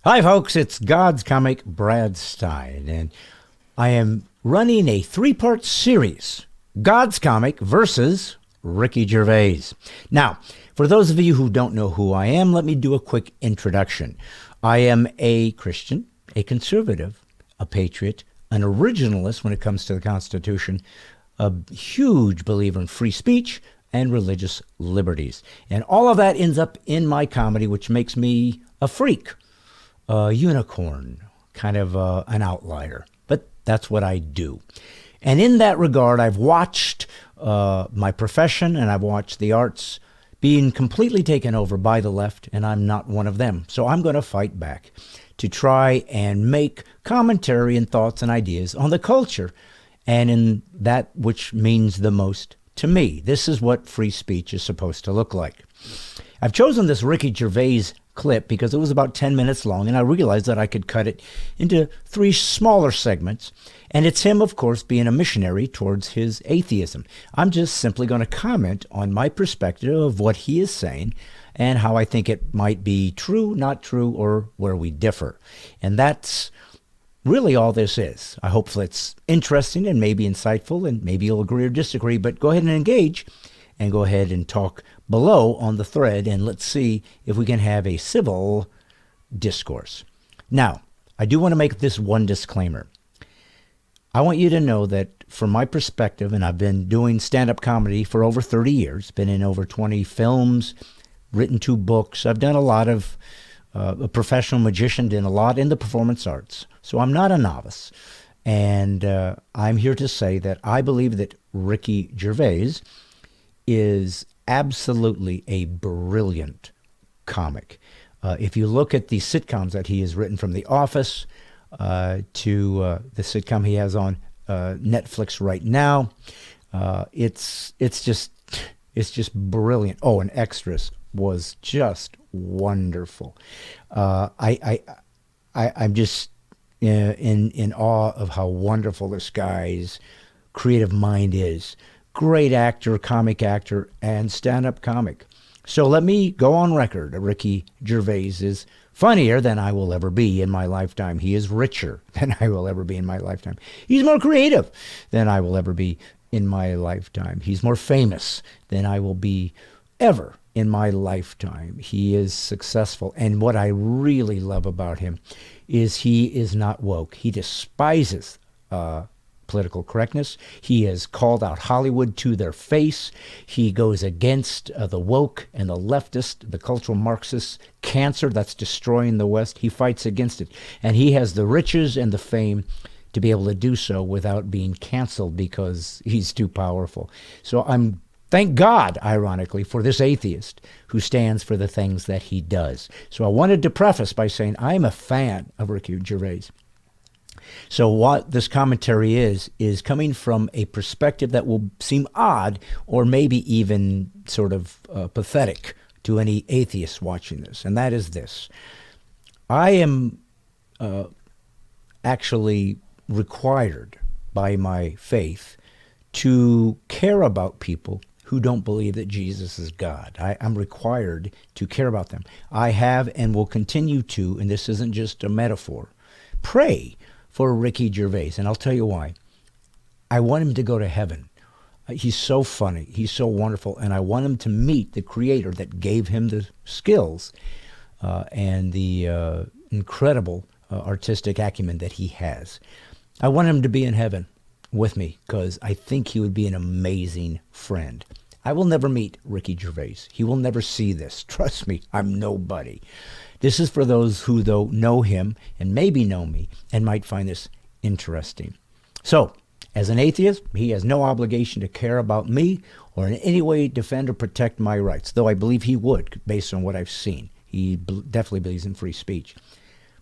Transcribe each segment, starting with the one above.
Hi, folks. It's God's comic, Brad Stine, and I am running a three-part series, God's comic versus Ricky Gervais. Now, for those of you who don't know who I am, let me do a quick introduction. I am a Christian, a conservative, a patriot, an originalist when it comes to the Constitution, a huge believer in free speech and religious liberties. And all of that ends up in my comedy, which makes me a freak. A unicorn, kind of an outlier, but that's what I do. And in that regard, I've watched my profession and I've watched the arts being completely taken over by the left, and I'm not one of them. So I'm going to fight back to try and make commentary and thoughts and ideas on the culture and in that which means the most to me. This is what free speech is supposed to look like. I've chosen this Ricky Gervais clip because it was about 10 minutes long, and I realized that I could cut it into three smaller segments. And it's him, of course, being a missionary towards his atheism. I'm just simply going to comment on my perspective of what he is saying and how I think it might be true, not true, or where we differ. And that's really all this is. I hope it's interesting and maybe insightful, and maybe you'll agree or disagree, but go ahead and engage and go ahead and talk below on the thread, and let's see if we can have a civil discourse. Now, I do want to make this one disclaimer. I want you to know that from my perspective, and I've been doing stand-up comedy for over 30 years, been in over 20 films, written 2 books. I've done a lot of, a professional magician, did a lot in the performance arts. So I'm not a novice. And I'm here to say that I believe that Ricky Gervais is absolutely a brilliant comic. If you look at the sitcoms that he has written, from The Office to the sitcom he has on Netflix right now, it's just brilliant. Oh, and Extras was just wonderful. I'm just in awe of how wonderful this guy's creative mind is. Great actor, comic actor, and stand-up comic. So let me go on record. Ricky Gervais is funnier than I will ever be in my lifetime. He is richer than I will ever be in my lifetime. He's more creative than I will ever be in my lifetime. He's more famous than I will be ever in my lifetime. He is successful. And what I really love about him is he is not woke. He despises political correctness. He has called out Hollywood to their face. He goes against the woke and the leftist, the cultural Marxist cancer that's destroying the West. He fights against it. And he has the riches and the fame to be able to do so without being canceled because he's too powerful. So thank God, ironically, for this atheist who stands for the things that he does. So I wanted to preface by saying I'm a fan of Ricky Gervais. So what this commentary is coming from a perspective that will seem odd or maybe even sort of pathetic to any atheist watching this, and that is this. I am actually required by my faith to care about people who don't believe that Jesus is God. I'm required to care about them. I have and will continue to, and this isn't just a metaphor, pray for Ricky Gervais, and I'll tell you why. I want him to go to heaven. He's so funny. He's so wonderful, and I want him to meet the Creator that gave him the skills and the incredible artistic acumen that he has. I want him to be in heaven with me because I think he would be an amazing friend. I will never meet Ricky Gervais. He will never see this. Trust me, I'm nobody. This is for those who, though, know him and maybe know me and might find this interesting. So, as an atheist, he has no obligation to care about me or in any way defend or protect my rights, though I believe he would, based on what I've seen. He definitely believes in free speech.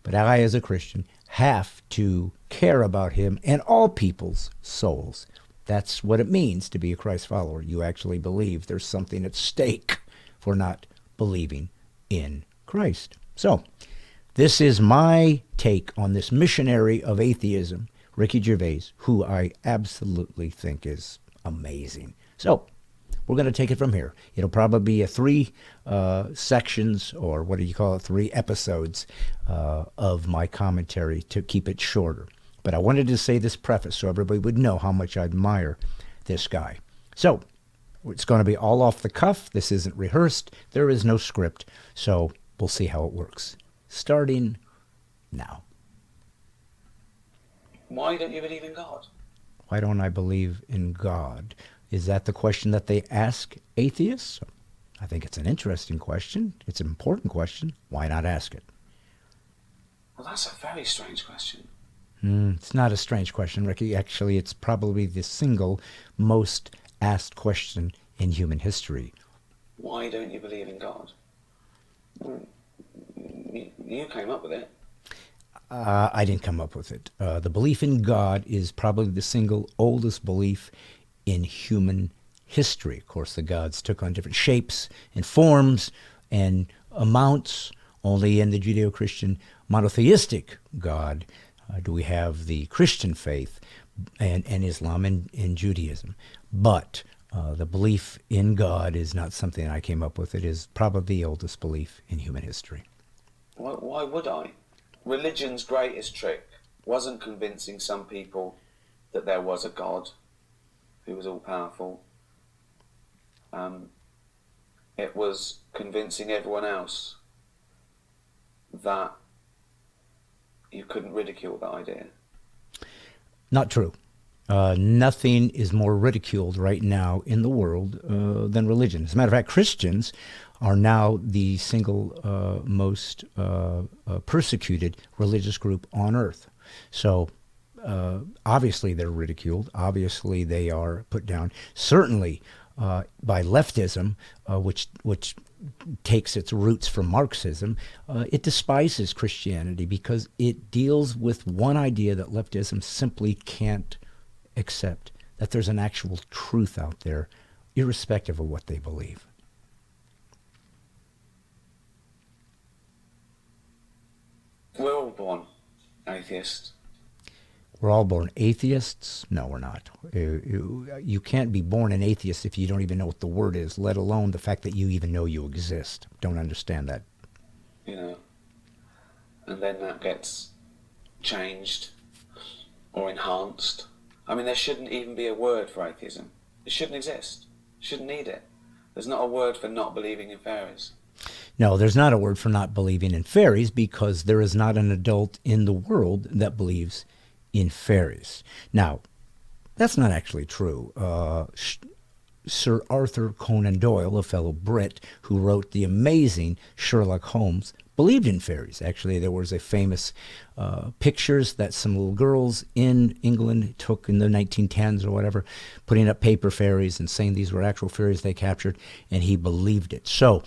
But I, as a Christian, have to care about him and all people's souls. That's what it means to be a Christ follower. You actually believe there's something at stake for not believing in Christ. So, this is my take on this missionary of atheism, Ricky Gervais, who I absolutely think is amazing. So, we're going to take it from here. It'll probably be a 3 sections, or what do you call it, 3 episodes of my commentary to keep it shorter. But I wanted to say this preface so everybody would know how much I admire this guy. So it's going to be all off the cuff. This isn't rehearsed. There is no script. So we'll see how it works. Starting now. Why don't you believe in God? Why don't I believe in God? Is that the question that they ask atheists? I think it's an interesting question. It's an important question. Why not ask it? Well, that's a very strange question. It's not a strange question, Ricky. Actually, it's probably the single most asked question in human history. Why don't you believe in God? You came up with it. I didn't come up with it. The belief in God is probably the single oldest belief in human history. Of course, the gods took on different shapes and forms and amounts. Only in the Judeo-Christian monotheistic God do we have the Christian faith and Islam and Judaism. But the belief in God is not something I came up with. It is probably the oldest belief in human history. Why would I? Religion's greatest trick wasn't convincing some people that there was a God who was all-powerful. It was convincing everyone else that you couldn't ridicule that idea. Not true. Nothing is more ridiculed right now in the world than religion. As a matter of fact, Christians are now the single most persecuted religious group on earth. So obviously they're ridiculed. Obviously they are put down. Certainly by leftism, which takes its roots from Marxism, it despises Christianity because it deals with one idea that leftism simply can't accept, that there's an actual truth out there, irrespective of what they believe. We're all born atheists. We're all born atheists? No, we're not. You can't be born an atheist if you don't even know what the word is, let alone the fact that you even know you exist. Don't understand that. You know, and then that gets changed or enhanced. I mean, there shouldn't even be a word for atheism. It shouldn't exist. Shouldn't need it. There's not a word for not believing in fairies. No, there's not a word for not believing in fairies because there is not an adult in the world that believes in fairies. Now, that's not actually true. Sir Arthur Conan Doyle, a fellow Brit who wrote the amazing Sherlock Holmes, believed in fairies. Actually, there was a famous pictures that some little girls in England took in the 1910s or whatever, putting up paper fairies and saying these were actual fairies they captured, and he believed it. So,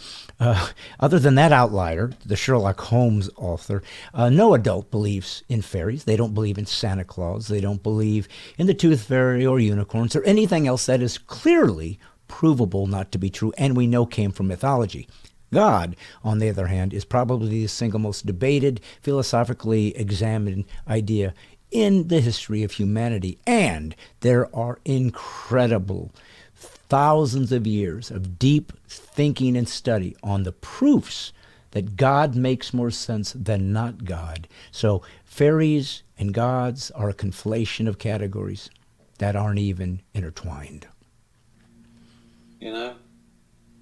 other than that outlier, the Sherlock Holmes author, no adult believes in fairies. They don't believe in Santa Claus. They don't believe in the tooth fairy or unicorns or anything else that is clearly provable not to be true and we know came from mythology. God, on the other hand, is probably the single most debated, philosophically examined idea in the history of humanity. And there are incredible thousands of years of deep thinking and study on the proofs that God makes more sense than not God. So fairies and gods are a conflation of categories that aren't even intertwined. You know?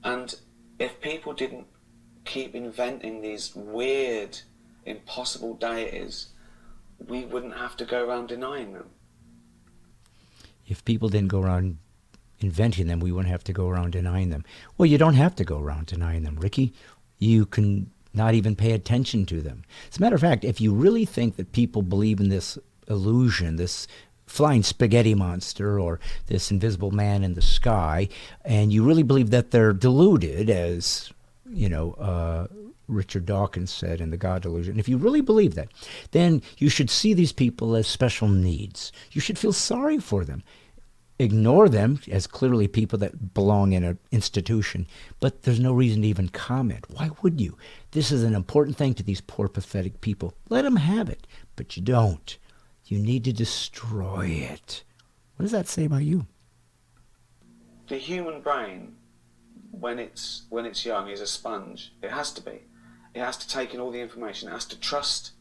And if people didn't keep inventing these weird, impossible deities, we wouldn't have to go around denying them. If people didn't go around inventing them, we wouldn't have to go around denying them. Well, you don't have to go around denying them, Ricky. You can not even pay attention to them. As a matter of fact, if you really think that people believe in this illusion, this flying spaghetti monster or this invisible man in the sky, and you really believe that they're deluded, as Richard Dawkins said in The God Delusion, if you really believe that, then you should see these people as special needs. You should feel sorry for them. Ignore them as clearly people that belong in an institution, but there's no reason to even comment. Why would you? This is an important thing to these poor, pathetic people. Let them have it, but you don't. You need to destroy it. What does that say about you? The human brain, when it's young, is a sponge. It has to be. It has to take in all the information. It has to trust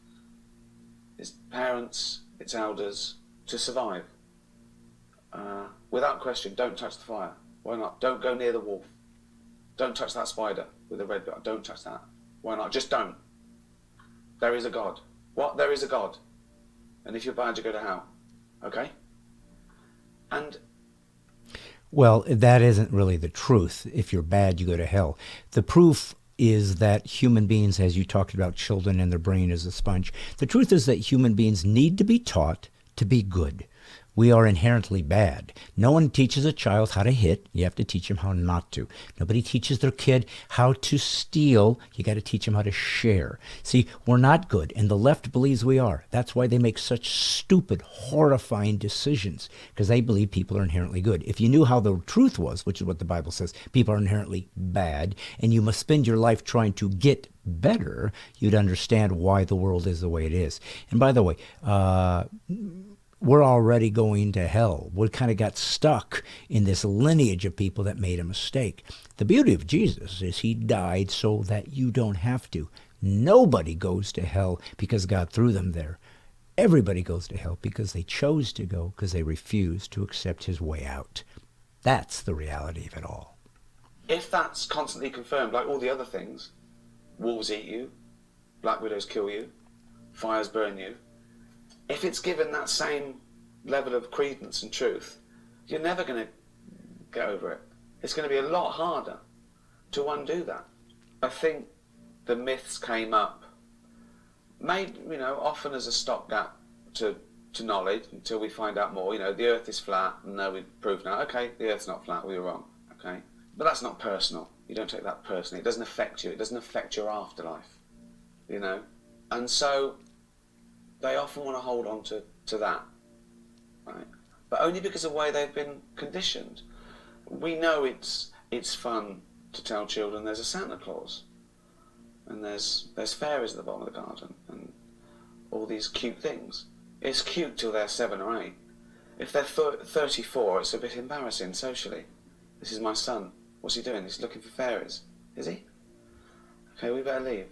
its parents, its elders, to survive. Without question, don't touch the fire. Why not? Don't go near the wolf. Don't touch that spider with a red bit. Don't touch that. Why not? Just don't. There is a God. What? There is a God. And if you're bad, you go to hell. Okay? And Well, that isn't really the truth. If you're bad, you go to hell. The proof is that human beings, as you talked about children and their brain as a sponge, the truth is that human beings need to be taught to be good. We are inherently bad. No one teaches a child how to hit. You have to teach them how not to. Nobody teaches their kid how to steal. You got to teach them how to share. See, we're not good, and the left believes we are. That's why they make such stupid, horrifying decisions, because they believe people are inherently good. If you knew how the truth was, which is what the Bible says, people are inherently bad, and you must spend your life trying to get better, you'd understand why the world is the way it is. And by the way, we're already going to hell. We kind of got stuck in this lineage of people that made a mistake. The beauty of Jesus is he died so that you don't have to. Nobody goes to hell because God threw them there. Everybody goes to hell because they chose to go, because they refused to accept his way out. That's the reality of it all. if that's constantly confirmed, like all the other things, wolves eat you, black widows kill you, fires burn you, if it's given that same level of credence and truth, you're never going to get over it. It's going to be a lot harder to undo that. I think the myths came up, made, often as a stopgap to knowledge until we find out more. The earth is flat, and no, we've proved now, okay, the earth's not flat, we were wrong, okay? But that's not personal. You don't take that personally. It doesn't affect you. It doesn't affect your afterlife, And so they often want to hold on to that, right? But only because of the way they've been conditioned. We know it's fun to tell children there's a Santa Claus, and there's fairies at the bottom of the garden, and all these cute things. It's cute till they're 7 or 8. If they're 34, it's a bit embarrassing socially. This is my son. What's he doing? He's looking for fairies. Is he? Okay, we better leave.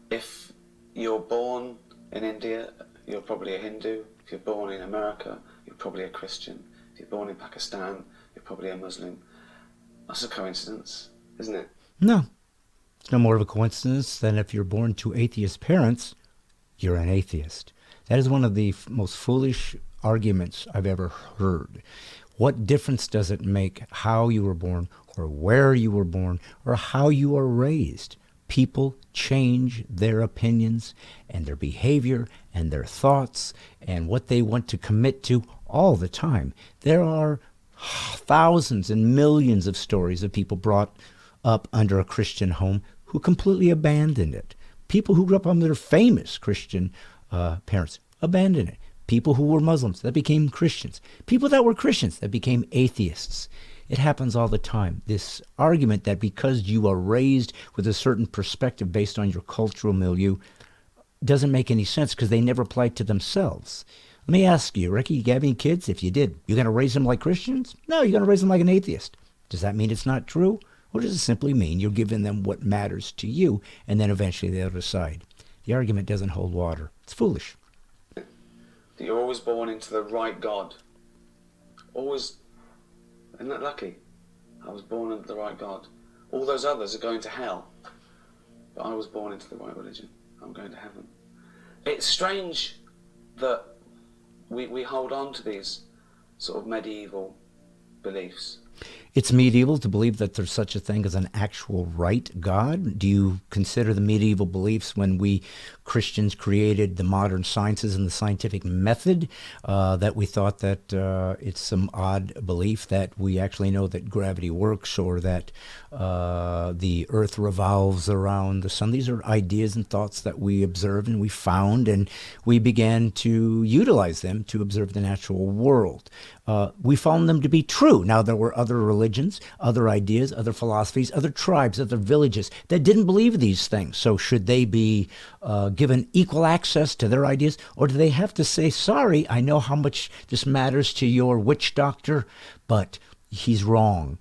If you're born in India, you're probably a Hindu. If you're born in America, you're probably a Christian. If you're born in Pakistan, you're probably a Muslim. That's a coincidence, isn't it? No. It's no more of a coincidence than if you're born to atheist parents, you're an atheist. That is one of the most foolish arguments I've ever heard. What difference does it make how you were born, or where you were born, or how you are raised? People change their opinions and their behavior and their thoughts and what they want to commit to all the time. There are thousands and millions of stories of people brought up under a Christian home who completely abandoned it. People who grew up under famous Christian parents abandoned it. People who were Muslims that became Christians. People that were Christians that became atheists. It happens all the time. This argument that because you are raised with a certain perspective based on your cultural milieu doesn't make any sense because they never applied to themselves. Let me ask you, Ricky, you have any kids? If you did, you're going to raise them like Christians? No, you're going to raise them like an atheist. Does that mean it's not true? Or does it simply mean you're giving them what matters to you, and then eventually they'll decide? The argument doesn't hold water. It's foolish. That you're always born into the right God. Always. Isn't that lucky? I was born into the right God. All those others are going to hell. But I was born into the right religion. I'm going to heaven. It's strange that we hold on to these sort of medieval beliefs. It's medieval to believe that there's such a thing as an actual right God. Do you consider the medieval beliefs when we Christians created the modern sciences and the scientific method, that we thought that it's some odd belief that we actually know that gravity works, or that the earth revolves around the sun? These are ideas and thoughts that we observed and we found, and we began to utilize them to observe the natural world. We found them to be true. Now, there were other religions, other ideas, other philosophies, other tribes, other villages that didn't believe these things. So should they be given equal access to their ideas, or do they have to say, sorry, I know how much this matters to your witch doctor, but he's wrong.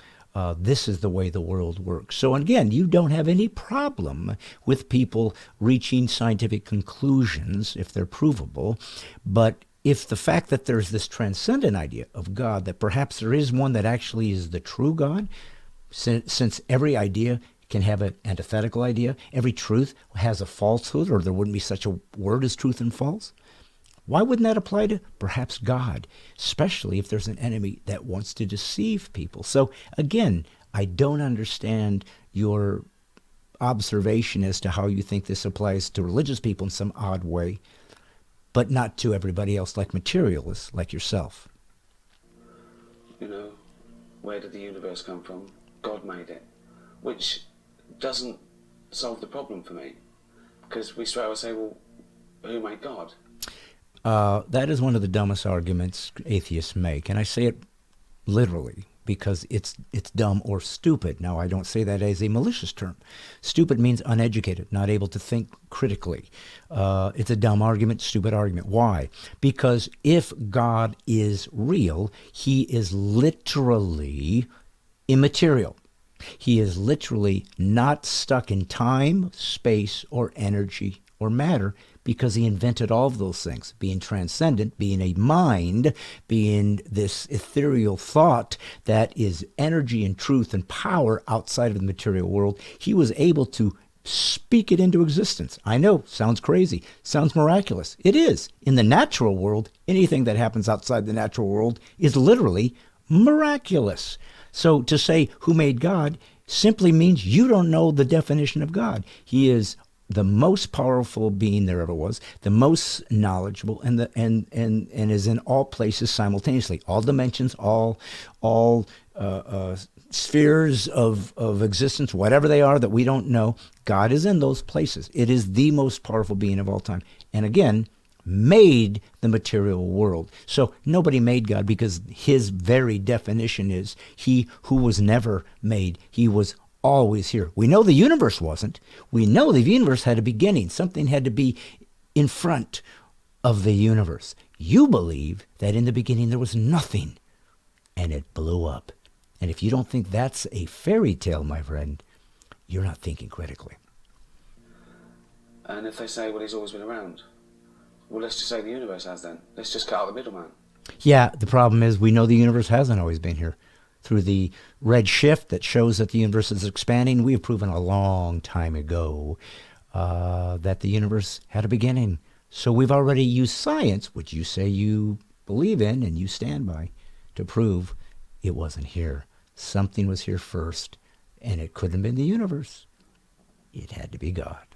this is the way the world works. So again, you don't have any problem with people reaching scientific conclusions if they're provable, but if the fact that there's this transcendent idea of God, that perhaps there is one that actually is the true God, since every idea can have an antithetical idea, every truth has a falsehood, or there wouldn't be such a word as truth and false. Why wouldn't that apply to perhaps God, especially if there's an enemy that wants to deceive people? So again, I don't understand your observation as to how you think this applies to religious people in some odd way, but not to everybody else, like materialists, like yourself. You know, where did the universe come from? God made it, which doesn't solve the problem for me, because we straight away say, well, who made God? That is one of the dumbest arguments atheists make, and I say it literally because it's dumb or stupid. Now, I don't say that as a malicious term. Stupid means uneducated, not able to think critically. It's a dumb argument, stupid argument. Why? Because if God is real, he is literally immaterial. He is literally not stuck in time, space, or energy or matter, because he invented all of those things, being transcendent, being a mind, being this ethereal thought that is energy and truth and power outside of the material world. He was able to speak it into existence. I know, sounds crazy, sounds miraculous. It is. In the natural world, anything that happens outside the natural world is literally miraculous. So to say who made God simply means you don't know the definition of God. He is the most powerful being there ever was, the most knowledgeable, and is in all places simultaneously, all dimensions, all spheres of existence, whatever they are that we don't know. God is in those places. It is the most powerful being of all time, and again, made the material world. So nobody made God, because his very definition is he who was never made. He was always here. We know the universe wasn't. We know the universe had a beginning. Something had to be in front of the universe. You believe that in the beginning there was nothing, and it blew up. And if you don't think that's a fairy tale, my friend, you're not thinking critically. And if they say, well, he's always been around, well, let's just say the universe has then. Let's just cut out the middleman. Yeah, the problem is we know the universe hasn't always been here. Through the red shift that shows that the universe is expanding, we have proven a long time ago that the universe had a beginning. So we've already used science, which you say you believe in and you stand by, to prove it wasn't here. Something was here first, and it couldn't have been the universe. It had to be God.